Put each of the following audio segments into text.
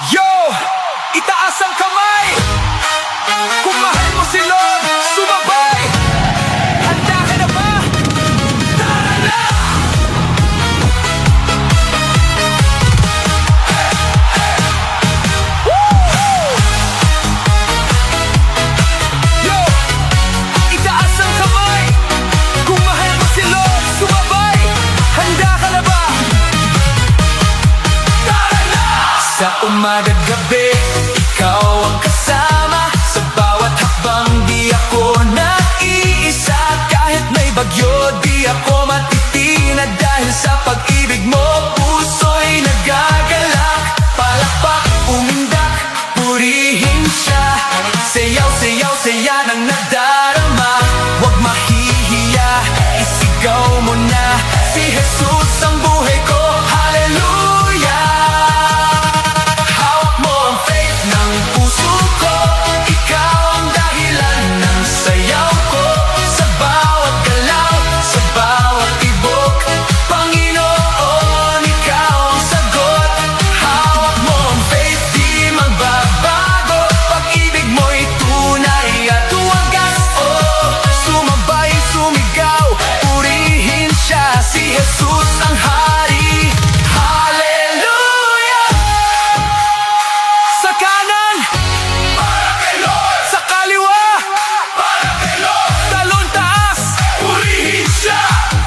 Yo! Itaas ang kamay! Kung mahal mo si Lord, sumabay! Handa ka na ba? Tara na! Yo! Itaas ang kamay! Kung mahal mo si Lord, sumabay! Handa ka na ba? Tara na! Sa umaga't gabi, ikaw ang kasama. Sa bawat hakbang di ako naiisa. Kahit may bagyo, di ako matitinag. Dahil sa pag-ibig mo, puso'y nagagalak. Palakpak, umindak, purihin siya. Sayaw, sayaw, saya ng nadarama. Huwag mahihiya, isigaw mo na. Si Jesus ang buhay ko, hallelujah. Hawak mo ang faith ng puso ko. Ikaw ang dahilan ng sayaw ko. Sa bawat galaw, sa bawat tibok, Panginoon, ikaw ang sagot. Hawak mo ang faith, di magbabago. Pag-ibig mo'y tunay at wagas. Oh, sumabay, sumigaw, purihin siya. Si Jesus ang hari, hallelujah. Sa kanan, para kay Lord. Sa kaliwa, para kay Lord. Talon taas, purihin siya.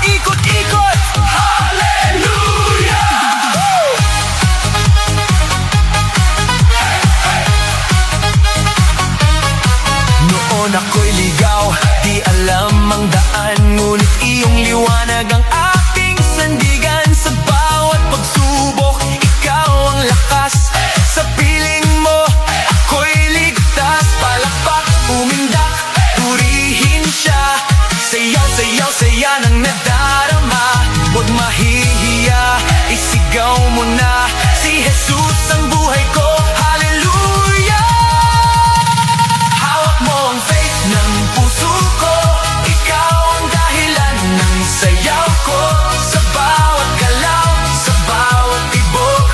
Ikot-ikot, hallelujah. Noon ako'y ligaw, di alam ang daan. Ngunit iyong liwanag ang aking sandigan. Sa bawat pagsubok, ikaw ang lakas. Sa piling mo, ako'y ligtas. Palakpak, umindak, purihin siya. Sayaw, sayaw, saya ng nadarama. Huwag mahihiya, isigaw mo na. Si Jesus ang buhay ko, hallelujah. Hawak mo ang faith ng puso ko. Ikaw ang dahilan ng sayaw ko. Sa bawat galaw, sa bawat tibok,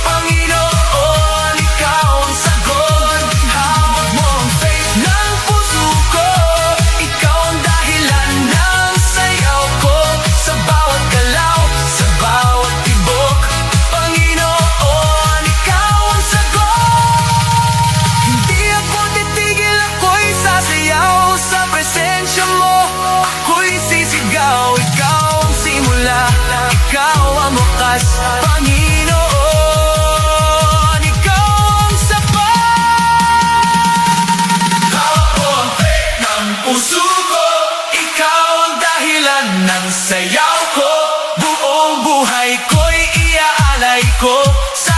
Panginoon, ikaw ang sagot. Hawak mo ang faith ng puso ko. Ikaw ang dahilan ng sayaw ko. Sa bawat galaw, sa bawat tibok, Panginoon, ikaw ang sagot. Hindi ako titigil, ako'y sasayaw. Sa presensya mo, ako'y sisigaw. Ikaw ang simula, ikaw ang wakas. Panginoon, ikaw ang sapat. Hawak mo ang faith ng puso ko. Ikaw ang dahilan ng sayaw ko. Buong buhay ko'y iaalay ko sa